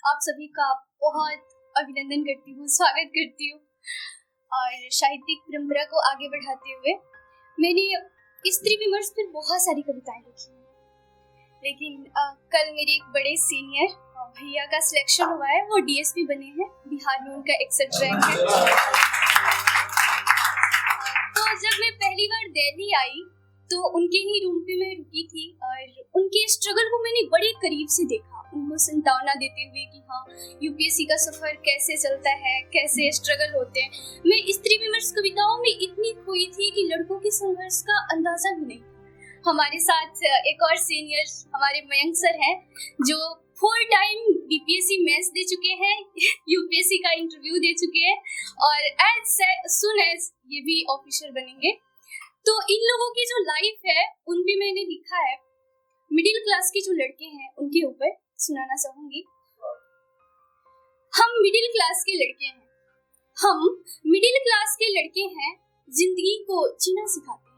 आप सभी का बहुत अभिनंदन करती हूँ, स्वागत करती हूँ। और साहित्यिक परंपरा को आगे बढ़ाते हुए मैंने स्त्री विमर्श पर बहुत सारी कविताएं लिखी हैं, लेकिन कल मेरे एक बड़े सीनियर भैया का सिलेक्शन हुआ है, वो डीएसपी बने हैं, बिहार में उनका 61 रैंक है। तो जब मैं पहली बार दिल्ली आई तो उनके ही रूम पे मैं रुकी थी और उनके स्ट्रगल को मैंने बड़े करीब से देखा, उनको संतावना देते हुए कि हाँ यूपीएससी का सफर कैसे चलता है, कैसे स्ट्रगल होते हैं। मैं स्त्री विमर्श कविताओं में इतनी खोई थी कि लड़कों के संघर्ष का अंदाजा भी नहीं था। हमारे साथ एक और सीनियर हमारे मयंक सर हैं, जो 4 टाइम बीपीएससी मेंस दे चुके हैं, यूपीएससी का इंटरव्यू दे चुके हैं और एज सुन एज ये भी ऑफिसर बनेंगे। तो इन लोगों की जो लाइफ है उन पे मैंने लिखा है। मिडिल क्लास के जो लड़के हैं उनके ऊपर सुनाना चाहूंगी। हम मिडिल क्लास के लड़के हैं, हम मिडिल क्लास के लड़के हैं, जिंदगी को जीना सिखाते हैं।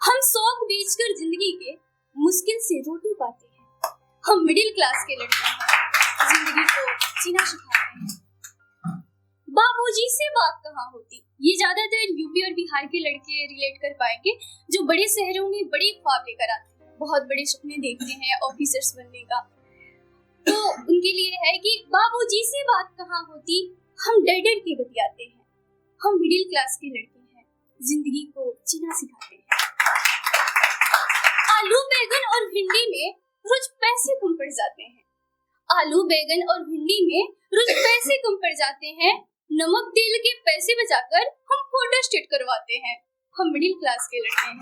हम शौक बेचकर जिंदगी के मुश्किल से रोटी पाते हैं। हम मिडिल क्लास के लड़के हैं, जिंदगी को जीना सिखाते हैं। बाबूजी से बात कहाँ होती, ये ज्यादातर यूपी और बिहार के लड़के रिलेट कर पाएंगे, जो बड़े शहरों में बड़े ख्वाब लेकर आते हैं, बहुत बड़े सपने देखते हैं ऑफिसर्स बनने का। तो उनके लिए है कि बाबूजी से बात कहाँ होती, हम डर डर के बतियाते हैं। हम मिडिल क्लास के लड़के हैं, जिंदगी को जीना सिखाते हैं। आलू बैगन और भिंडी में रोज पैसे कम पड़ जाते हैं। आलू बैगन और भिंडी में रोज पैसे कम पड़ जाते हैं। नमक तेल के पैसे बचाकर हम फोटो स्टेट करवाते हैं। हम मिडिल क्लास के लड़के हैं,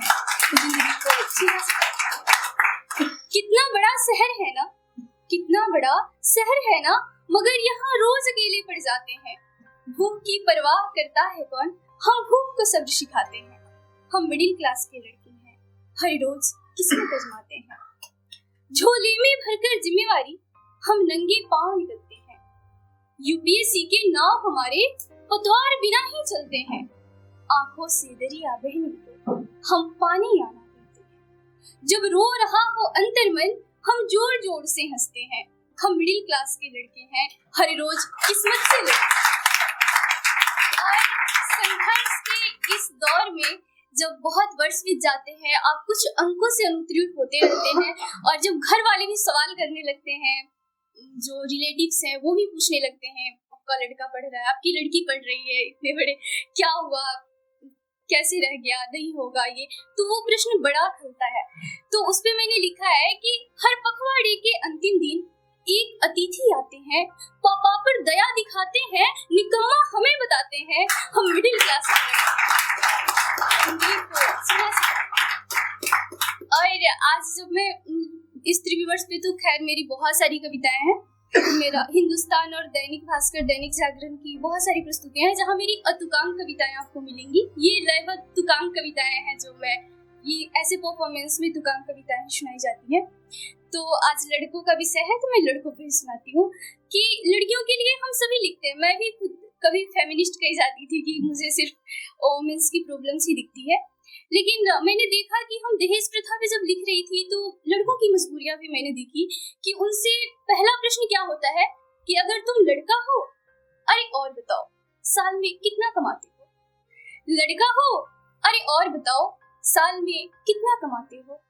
जिंदगी को जीना सिखाते हैं। कितना बड़ा शहर है ना, कितना बड़ा शहर है ना, मगर यहाँ रोज अकेले पड़ जाते हैं। भूख की परवाह करता है कौन, हम भूख को सब्र सिखाते हैं। हम मिडिल क्लास के लड़के हैं, हर रोज किस्मत आजमाते हैं। झोले में भरकर जिम्मेवारी हम नंगे पांव निकलते हैं। यूपीएससी के नाव हमारे पतवार बिना ही चलते हैं। आंखों से दरिया बहने को हम पानी आना देते हैं। जब रो रहा हो अंतर्मन हम जोर जोर से हंसते हैं। हम मिडिल क्लास के लड़के हैं, हर रोज किस्मत से लड़ते हैं। और संघर्ष के इस दौर में जब बहुत वर्ष बीत जाते हैं, आप कुछ अंकों से अनुत्तीर्ण होते रहते हैं और जब घर वाले भी सवाल करने लगते हैं, जो रिलेटिव्स हैं वो भी पूछने लगते हैं, आपका लड़का पढ़ रहा है, आपकी लड़की पढ़ रही है, इतने बड़े, क्या हुआ, कैसे रह गया, नहीं होगा ये, तो वो प्रश्न बड़ा खलता है। तो उस पे मैंने लिखा है कि हर पखवाड़े के अंतिम दिन एक अतिथि आते हैं, पापा पर दया दिखाते हैं, निकम्मा हमें बताते हैं। हम मिडिल क्लास और आज जब मैं स्त्री विमर्श पे, तो खैर मेरी बहुत सारी कविताएं हैं। मेरा हिंदुस्तान और दैनिक भास्कर, दैनिक जागरण की बहुत सारी प्रस्तुतियां हैं, जहां मेरी अतुकांक कविताएं आपको मिलेंगी। ये लगभग तुकांक कविताएं हैं, जो मैं ये ऐसे परफॉर्मेंस में तुकांक कविताएं सुनाई जाती हैं। तो आज लड़कों का विषय है, तो मैं लड़कों पे ही सुनाती हूँ कि लड़कियों के लिए हम सभी लिखते हैं। मैं भी खुद कभी फेमिनिस्ट कही जाती थी कि मुझे सिर्फ वुमेन्स की प्रॉब्लम्स ही दिखती है, लेकिन मैंने देखा कि हम दहेज प्रथा पे जब लिख रही थी तो लड़कों की मजबूरियां भी मैंने देखी कि उनसे पहला प्रश्न क्या होता है कि अगर तुम लड़का हो, अरे और बताओ साल में कितना कमाते हो। लड़का हो, अरे और बताओ साल में कितना कमाते हो।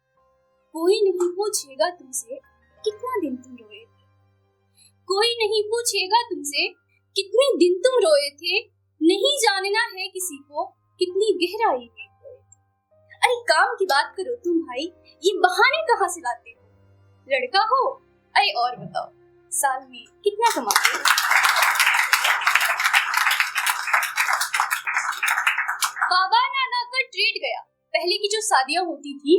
कोई नहीं पूछेगा तुमसे कितना दिन तुम रोए थे। कोई नहीं पूछेगा तुमसे कितने दिन तुम रोए थे। नहीं जानना है किसी को कितनी गहराई में। अरे काम की बात करो तुम भाई, ये बहाने कहाँ से लाते हो। लड़का हो, अरे और बताओ साल में कितना कमाते हो। बाबा नाना का ट्रेड गया। पहले की जो शादियां होती थी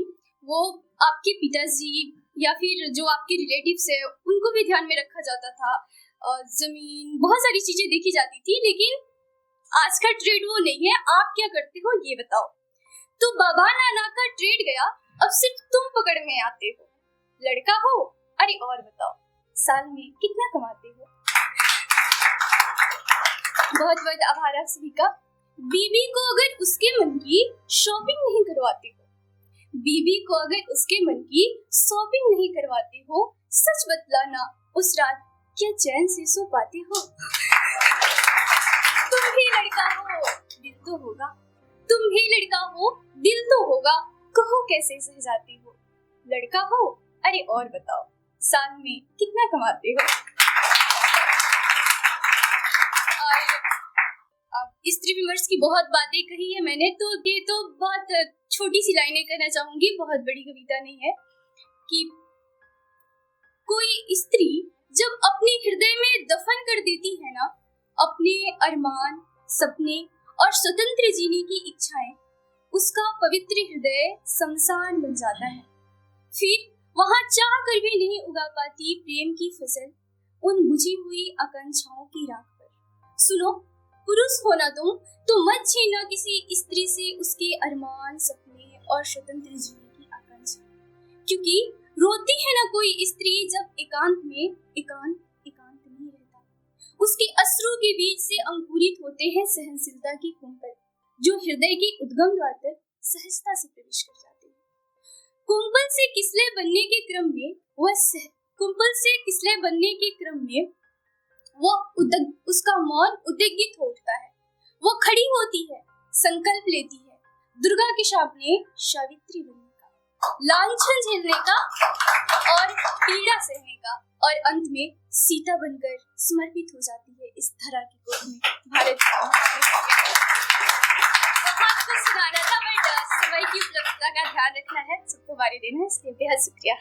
वो आपके पिताजी या फिर जो आपके रिलेटिव्स है उनको भी ध्यान में रखा जाता था, जमीन, बहुत सारी चीजें देखी जाती थी। लेकिन आज का ट्रेड वो नहीं है। आप क्या करते हो ये बताओ। तो बाबा नाना का ट्रेड गया, अब सिर्फ तुम पकड़ में आते हो। लड़का हो, अरे और बताओ साल में कितना कमाते हो। बहुत बहुत आभार आप सभी का। बीवी को अगर उसके मन की शॉपिंग नहीं करवाते हो, बीवी को अगर उसके मन की शॉपिंग नहीं करवाते हो, सच बतलाना उस रात क्या चैन से सो पाते हो? तुम भी लड़का हो, दिल तो होगा। तुम भी लड़का हो, दिल तो होगा। कहो कैसे सह जाती हो? लड़का हो, अरे और बताओ, साल में कितना कमाते हो? स्त्री विमर्श की बहुत बातें कही है मैंने, तो ये तो बहुत छोटी सी लाइनें कहना चाहूंगी, बहुत बड़ी कविता नहीं है। कि कोई स्त्री जब अपने हृदय में दफन कर देती है ना अपने अरमान, सपने और स्वतंत्र जीने की इच्छाएं, उसका पवित्र हृदय शमशान बन जाता है। फिर वहां चाह कर भी नहीं उगा पाती प्रेम की फसल उन बुझी हुई आकांक्षाओं की राख पर। सुनो, पुरुष होना तुम तो मत छीना किसी स्त्री से उसके अरमान, सपने और स्वतंत्र जीने की आकांक्षा, क्योंकि रोती है ना कोई स्त्री जब एकांत में एकांत नहीं रहता। उसके अश्रु के बीच से अंकुरित होते हैं सहनशीलता के कुंपल, जो हृदय के उद्गम द्वार तक सहजता से प्रवेश कर जाते हैं। कुंपल से किसले बनने के क्रम में उसका मौन उद्विग्न हो उठता है। वो खड़ी होती है, संकल्प लेती है, दुर्गा के सामने सावित्री बनने का, लांछन झेलने का और पीड़ा सहने का, और अंत में सीता बनकर समर्पित हो जाती है इस धरा की गोद में। भारत बहुत कुछ सुनाना था, बट समय की उपलब्धता का ध्यान रखना है, सबको बारी देना है, इसलिए बेहद शुक्रिया।